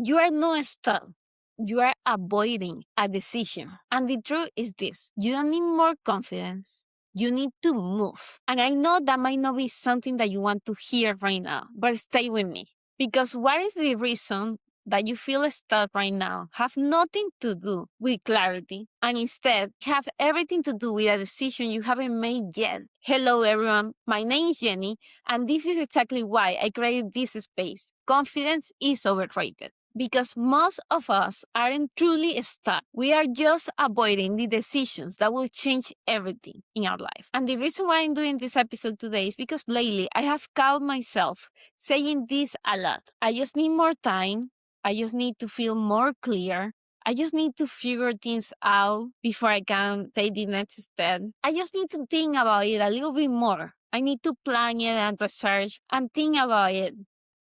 You are not stuck. You are avoiding a decision. And the truth is this: you don't need more confidence. You need to move. And I know that might not be something that you want to hear right now, but stay with me. Because what is the reason that you feel stuck right now have nothing to do with clarity and instead have everything to do with a decision you haven't made yet. Hello everyone, my name is Jenny, and this is exactly why I created this space. Confidence is overrated. Because most of us aren't truly stuck. We are just avoiding the decisions that will change everything in our life. And the reason why I'm doing this episode today is because lately I have caught myself saying this a lot. I just need more time. I just need to feel more clear. I just need to figure things out before I can take the next step. I just need to think about it a little bit more. I need to plan it and research and think about it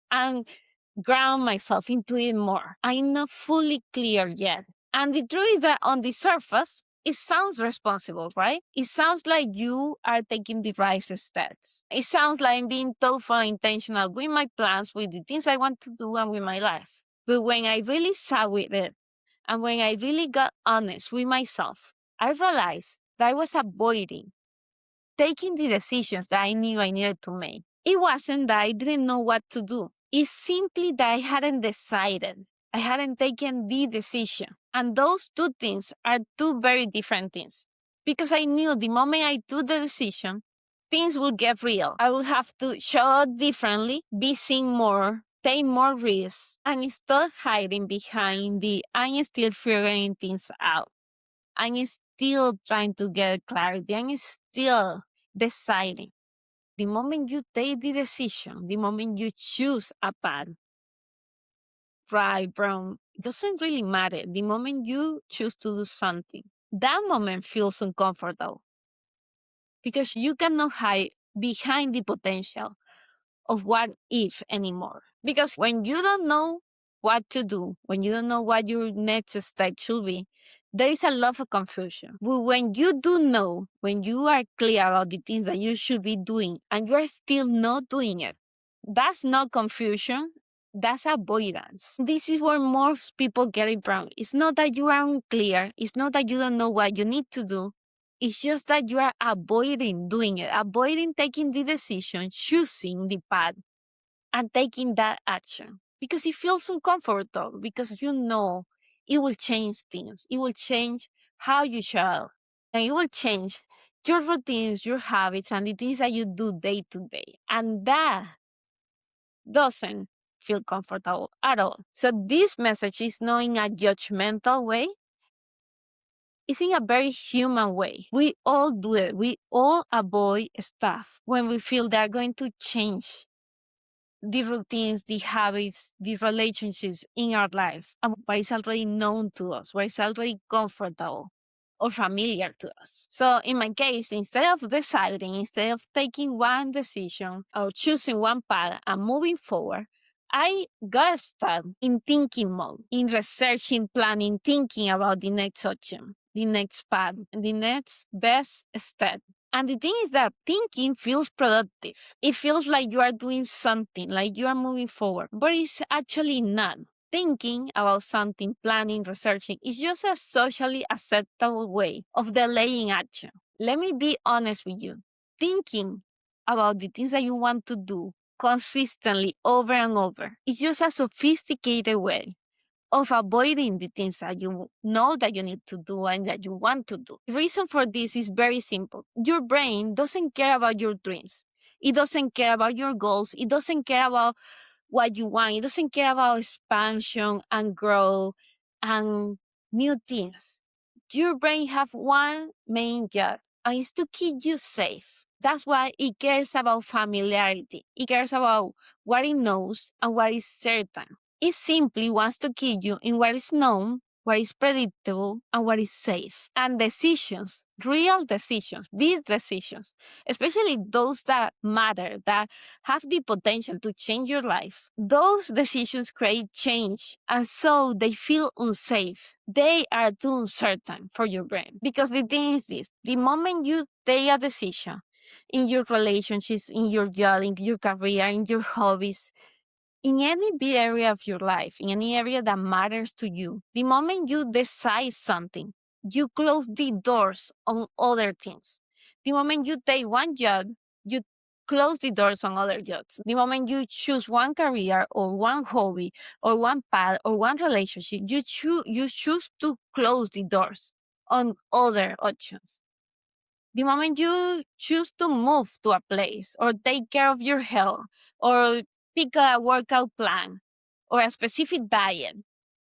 and ground myself into it more. I'm not fully clear yet. And the truth is that on the surface, it sounds responsible, right? It sounds like you are taking the right steps. It sounds like I'm being thoughtful and intentional with my plans, with the things I want to do, and with my life. But when I really sat with it, and when I really got honest with myself, I realized that I was avoiding taking the decisions that I knew I needed to make. It wasn't that I didn't know what to do. It's simply that I hadn't decided. I hadn't taken the decision. And those two things are two very different things. Because I knew the moment I took the decision, things would get real. I would have to show up differently, be seen more, take more risks, and stop hiding behind the I'm still figuring things out. I'm still trying to get clarity. I'm still deciding. The moment you take the decision, the moment you choose a path, right, wrong, it doesn't really matter. The moment you choose to do something, that moment feels uncomfortable because you cannot hide behind the potential of what if anymore. Because when you don't know what to do, when you don't know what your next step should be, there is a lot of confusion. But when you do know, when you are clear about the things that you should be doing and you are still not doing it, that's not confusion. That's avoidance. This is where most people get it wrong. It's not that you are unclear. It's not that you don't know what you need to do. It's just that you are avoiding doing it, avoiding taking the decision, choosing the path, and taking that action because it feels uncomfortable, because you know it will change things. It will change how you show up, and it will change your routines, your habits, and the things that you do day to day. And that doesn't feel comfortable at all. So this message is not in a judgmental way. It's in a very human way. We all do it. We all avoid stuff when we feel they're going to change the routines, the habits, the relationships in our life, and what is already known to us, what is already comfortable or familiar to us. So in my case, instead of deciding, instead of taking one decision or choosing one path and moving forward, I got stuck in thinking mode, in researching, planning, thinking about the next option, the next path, the next best step. And the thing is that thinking feels productive. It feels like you are doing something, like you are moving forward, but it's actually not. Thinking about something, planning, researching is just a socially acceptable way of delaying action. Let me be honest with you. Thinking about the things that you want to do consistently over and over is just a sophisticated way of avoiding the things that you know that you need to do and that you want to do. The reason for this is very simple. Your brain doesn't care about your dreams. It doesn't care about your goals. It doesn't care about what you want. It doesn't care about expansion and growth and new things. Your brain have one main job, and it's to keep you safe. That's why it cares about familiarity. It cares about what it knows and what is certain. It simply wants to keep you in what is known, what is predictable, and what is safe. And decisions, real decisions, big decisions, especially those that matter, that have the potential to change your life, those decisions create change. And so they feel unsafe. They are too uncertain for your brain. Because the thing is this, the moment you take a decision in your relationships, in your job, in your career, in your hobbies, In any big area of your life, in any area that matters to you, the moment you decide something, you close the doors on other things. The moment you take one job, you close the doors on other jobs. The moment you choose one career or one hobby or one path or one relationship, you choose to close the doors on other options. The moment you choose to move to a place or take care of your health or pick a workout plan or a specific diet,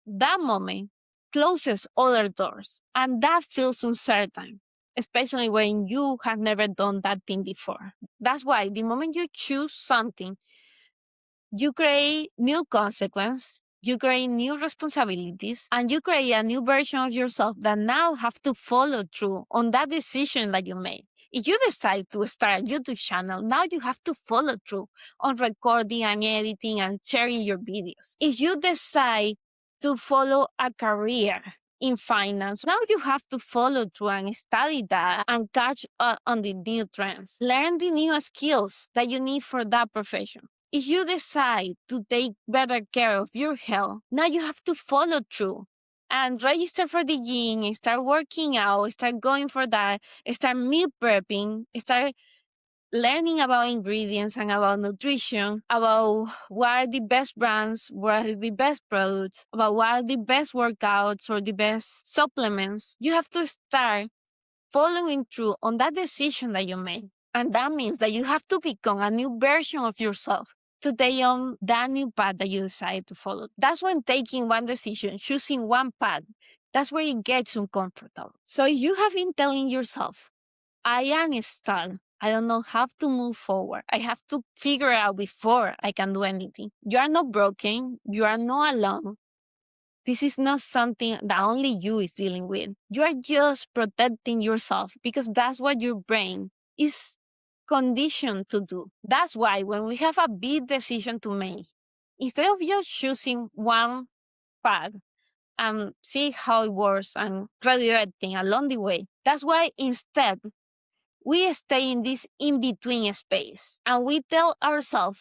that moment closes other doors. And that feels uncertain, especially when you have never done that thing before. That's why the moment you choose something, you create new consequence, you create new responsibilities, and you create a new version of yourself that now have to follow through on that decision that you made. If you decide to start a YouTube channel, now you have to follow through on recording and editing and sharing your videos. If you decide to follow a career in finance, now you have to follow through and study that and catch up on the new trends. Learn the new skills that you need for that profession. If you decide to take better care of your health, now you have to follow through and register for the gym and start working out, start going for that, start meal prepping, start learning about ingredients and about nutrition, about what are the best brands, what are the best products, about what are the best workouts or the best supplements. You have to start following through on that decision that you made. And that means that you have to become a new version of yourself to take on that new path that you decide to follow. That's when taking one decision, choosing one path, that's where it gets uncomfortable. So if you have been telling yourself, I am stuck, I don't know how to move forward, I have to figure out before I can do anything. You are not broken, you are not alone. This is not something that only you is dealing with. You are just protecting yourself because that's what your brain is conditioned to do. That's why when we have a big decision to make, instead of just choosing one path and see how it works and redirecting along the way, that's why instead we stay in this in-between space and we tell ourselves,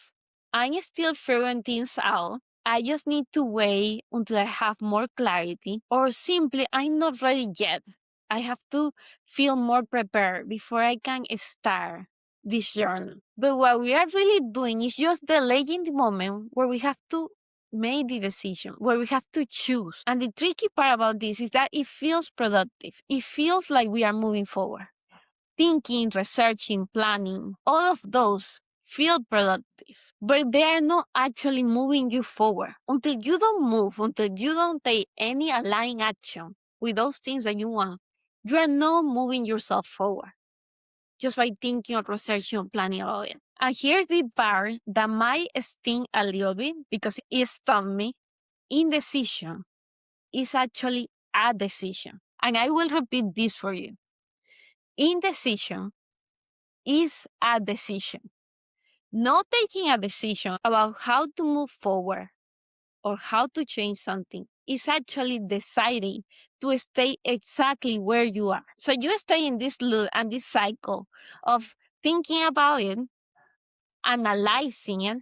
I'm still figuring things out. I just need to wait until I have more clarity, or simply, I'm not ready yet. I have to feel more prepared before I can start this journey. But what we are really doing is just delaying the moment where we have to make the decision, where we have to choose. And the tricky part about this is that it feels productive. It feels like we are moving forward. Thinking, researching, planning, all of those feel productive, but they are not actually moving you forward. Until you don't move, until you don't take any aligned action with those things that you want, you are not moving yourself forward just by thinking or researching or planning about it. And here's the part that might sting a little bit because it stumped me. Indecision is actually a decision. And I will repeat this for you. Indecision is a decision. Not taking a decision about how to move forward or how to change something is actually deciding to stay exactly where you are. So you stay in this loop and this cycle of thinking about it, analyzing it,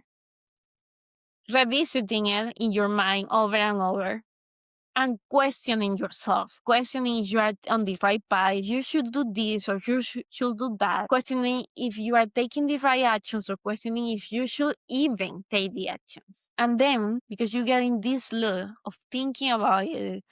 revisiting it in your mind over and over, and questioning yourself, questioning if you are on the right path, if you should do this or you should do that, questioning if you are taking the right actions or questioning if you should even take the actions. And then, because you get in this loop of thinking about it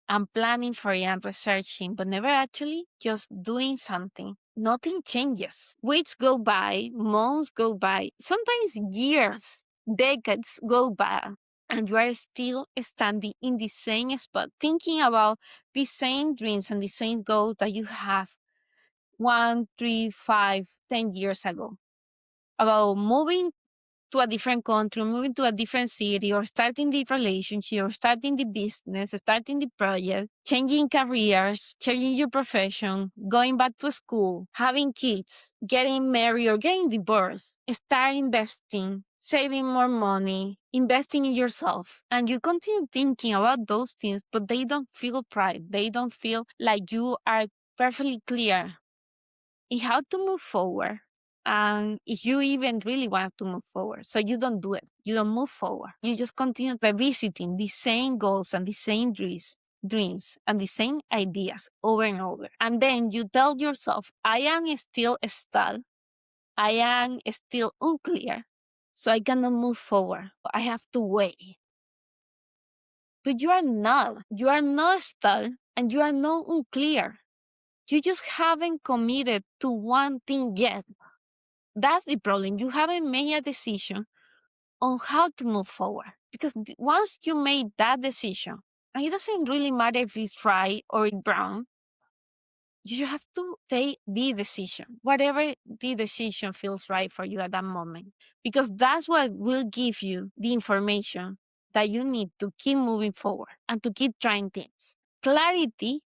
and planning for it and researching, but never actually just doing something, nothing changes. Weeks go by, months go by, sometimes years, decades go by, and you are still standing in the same spot, thinking about the same dreams and the same goals that you have 1, 3, 5, 10 years ago. About moving to a different country, moving to a different city, or starting the relationship, or starting the business, starting the project, changing careers, changing your profession, going back to school, having kids, getting married or getting divorced, start investing, saving more money, investing in yourself. And you continue thinking about those things, but they don't feel right. They don't feel like you are perfectly clear in how to move forward And if you even really want to move forward, so you don't do it, you don't move forward. You just continue revisiting the same goals and the same dreams and the same ideas over and over. And then you tell yourself, I am still stuck. I am still unclear. So I cannot move forward. I have to wait. But you are not. You are not stuck and you are not unclear. You just haven't committed to one thing yet. That's the problem. You haven't made a decision on how to move forward. Because once you made that decision, and it doesn't really matter if it's right or it's wrong, you have to take the decision, whatever the decision feels right for you at that moment. Because that's what will give you the information that you need to keep moving forward and to keep trying things. Clarity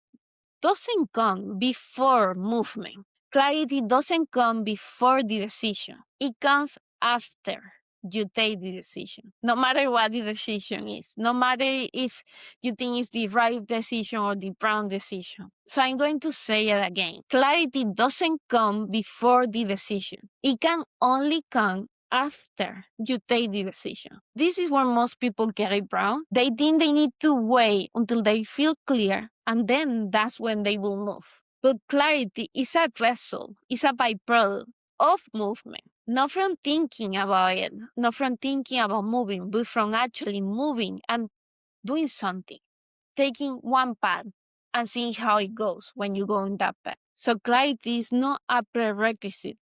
doesn't come before movement. Clarity doesn't come before the decision. It comes after you take the decision. No matter what the decision is, no matter if you think it's the right decision or the wrong decision. So I'm going to say it again. Clarity doesn't come before the decision. It can only come after you take the decision. This is where most people get it wrong. They think they need to wait until they feel clear, and then that's when they will move. But clarity is a result, is a byproduct of movement, not from thinking about it, not from thinking about moving, but from actually moving and doing something, taking one path and seeing how it goes when you go in that path. So clarity is not a prerequisite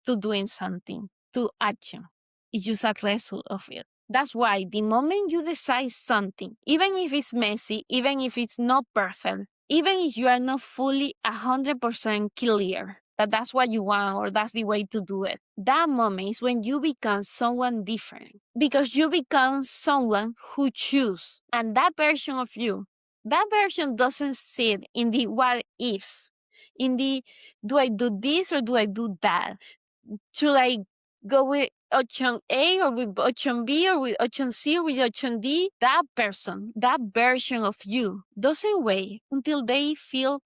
to doing something, to action. It's just a result of it. That's why the moment you decide something, even if it's messy, even if it's not perfect, even if you are not fully 100% clear that that's what you want or that's the way to do it, that moment is when you become someone different. Because you become someone who chooses. And that version of you, that version doesn't sit in the what if, in the do I do this or do I do that? Should I go with option A or with option B or with option C or with option D? That person, that version of you doesn't wait until they feel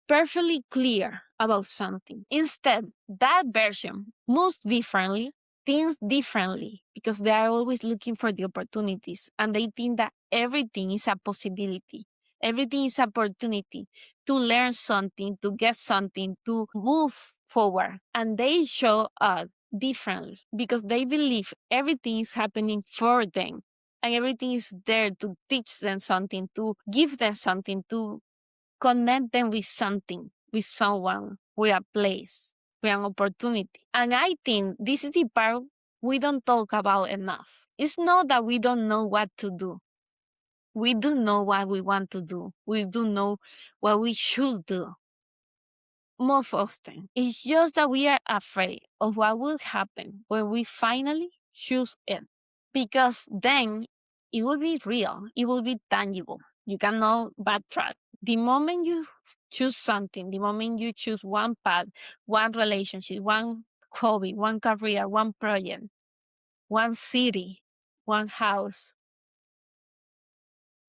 perfectly clear about something. Instead, that version moves differently, thinks differently, because they are always looking for the opportunities and they think that everything is a possibility. Everything is opportunity to learn something, to get something, to move forward. And they show up differently because they believe everything is happening for them and everything is there to teach them something, to give them something, to connect them with something, with someone, with a place, with an opportunity. And I think this is the part we don't talk about enough. It's not that we don't know what to do. We do know what we want to do. We do know what we should do. Most often, it's just that we are afraid of what will happen when we finally choose it. Because then it will be real, it will be tangible. You cannot backtrack. The moment you choose something, the moment you choose one path, one relationship, one hobby, one career, one project, one city, one house,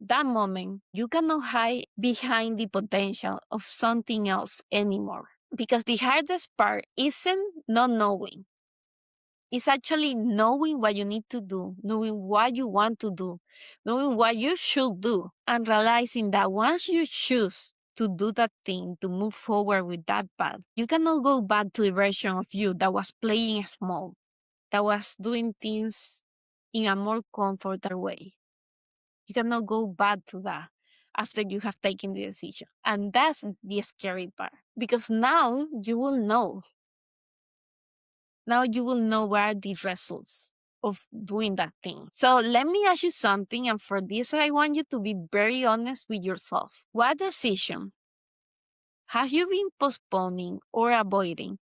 that moment, you cannot hide behind the potential of something else anymore. Because the hardest part isn't not knowing. It's actually knowing what you need to do, knowing what you want to do, knowing what you should do, and realizing that once you choose to do that thing, to move forward with that path, you cannot go back to the version of you that was playing small, that was doing things in a more comfortable way. You cannot go back to that after you have taken the decision. And that's the scary part. Because now you will know. Now you will know what are the results of doing that thing. So let me ask you something. And for this, I want you to be very honest with yourself. What decision have you been postponing or avoiding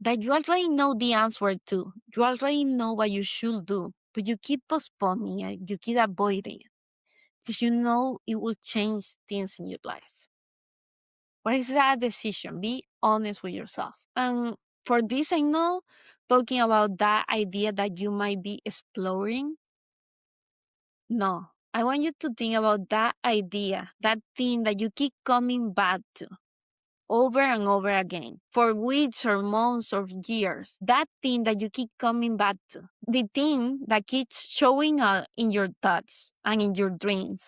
that you already know the answer to? You already know what you should do, but you keep postponing it, you keep avoiding it because you know it will change things in your life. What is that decision? Be honest with yourself. And for this, I know talking about that idea that you might be exploring. No, I want you to think about that idea, that thing that you keep coming back to over and over again for weeks or months or years. That thing that you keep coming back to, the thing that keeps showing up in your thoughts and in your dreams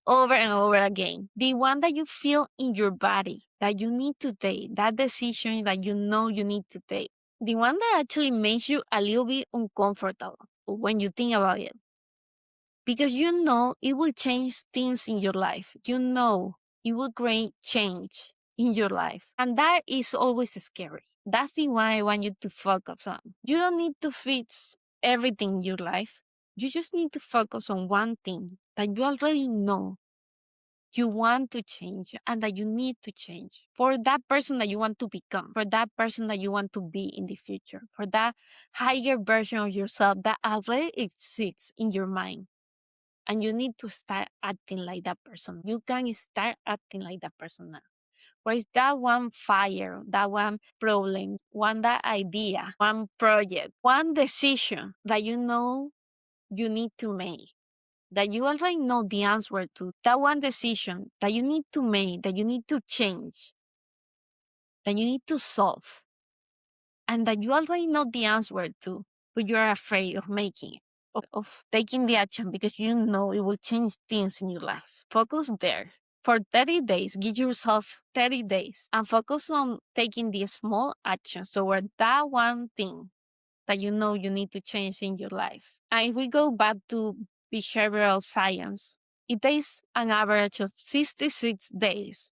over and over again. The one that you feel in your body that you need to take, that decision that you know you need to take. The one that actually makes you a little bit uncomfortable when you think about it. Because you know it will change things in your life. You know it will create change in your life. And that is always scary. That's the one I want you to focus on. You don't need to fix everything in your life. You just need to focus on one thing that you already know you want to change and that you need to change for that person that you want to become, for that person that you want to be in the future, for that higher version of yourself that already exists in your mind. And you need to start acting like that person. You can start acting like that person now. Where is that one fire, that one problem, one that idea, one project, one decision that you know you need to make, that you already know the answer to, that one decision that you need to make, that you need to change, that you need to solve, and that you already know the answer to, but you're afraid of making it, of taking the action because you know it will change things in your life. Focus there. For 30 days, give yourself 30 days and focus on taking the small actions toward that one thing that you know you need to change in your life. And if we go back to behavioral science, it takes an average of 66 days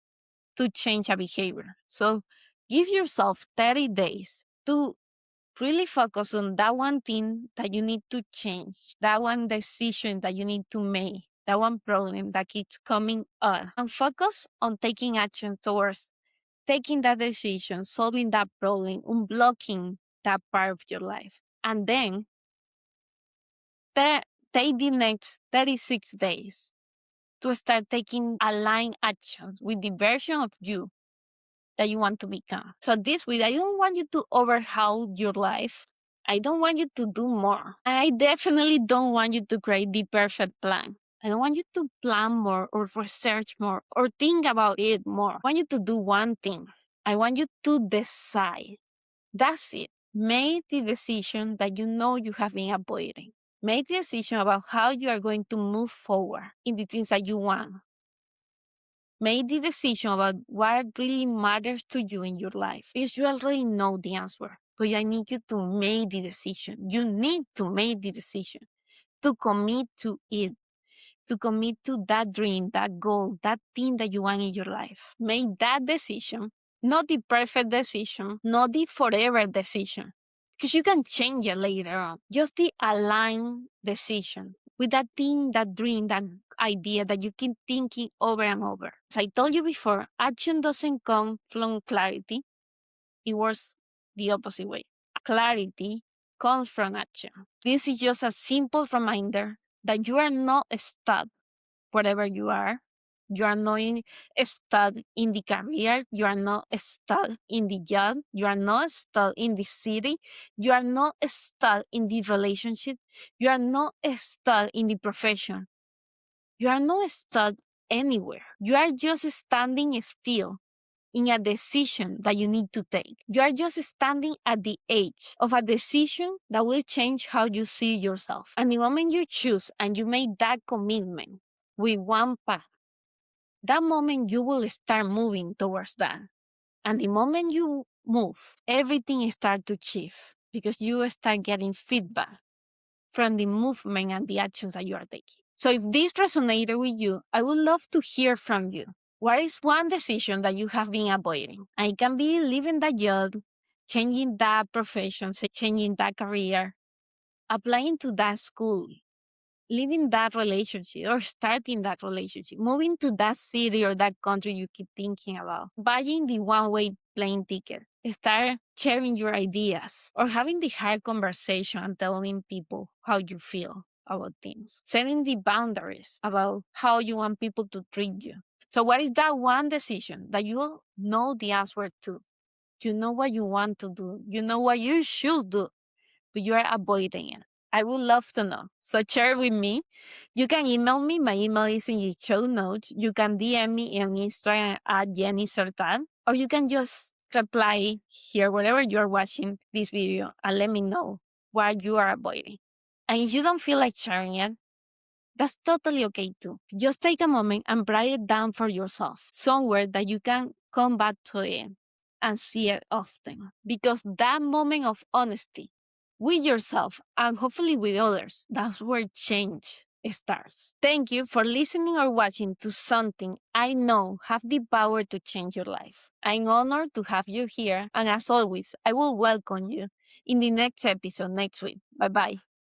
to change a behavior. So give yourself 30 days to really focus on that one thing that you need to change, that one decision that you need to make, that one problem that keeps coming up, and focus on taking action towards taking that decision, solving that problem, unblocking that part of your life. And then take the next 36 days to start taking aligned actions with the version of you that you want to become. So this way, I don't want you to overhaul your life. I don't want you to do more. I definitely don't want you to create the perfect plan. I don't want you to plan more or research more or think about it more. I want you to do one thing. I want you to decide. That's it. Make the decision that you know you have been avoiding. Make the decision about how you are going to move forward in the things that you want. Make the decision about what really matters to you in your life. Because you already know the answer, but I need you to make the decision. You need to make the decision to commit to it, to commit to that dream, that goal, that thing that you want in your life. Make that decision, not the perfect decision, not the forever decision, because you can change it later on. Just the aligned decision with that thing, that dream, that idea that you keep thinking over and over. As I told you before, action doesn't come from clarity. It works the opposite way. Clarity comes from action. This is just a simple reminder that you are not stuck wherever you are. You are not stuck in the career. You are not stuck in the job. You are not stuck in the city. You are not stuck in the relationship. You are not stuck in the profession. You are not stuck anywhere. You are just standing still in a decision that you need to take. You are just standing at the edge of a decision that will change how you see yourself. And the moment you choose and you make that commitment with one path, that moment you will start moving towards that. And the moment you move, everything starts to shift because you start getting feedback from the movement and the actions that you are taking. So if this resonated with you, I would love to hear from you. What is one decision that you have been avoiding? And it can be leaving that job, changing that profession, changing that career, applying to that school, leaving that relationship or starting that relationship, moving to that city or that country you keep thinking about, buying the one-way plane ticket, start sharing your ideas or having the hard conversation and telling people how you feel about things, setting the boundaries about how you want people to treat you. So what is that one decision that you know the answer to? You know what you want to do. You know what you should do, but you are avoiding it. I would love to know. So share with me. You can email me. My email is in the show notes. You can DM me on Instagram at Jenny Sertan. Or you can just reply here, wherever you're watching this video, and let me know what you are avoiding. And if you don't feel like sharing it, that's totally okay too. Just take a moment and write it down for yourself, somewhere that you can come back to it and see it often. Because that moment of honesty with yourself and hopefully with others, that's where change starts. Thank you for listening or watching to something I know have the power to change your life. I'm honored to have you here, and as always, I will welcome you in the next episode next week. Bye bye.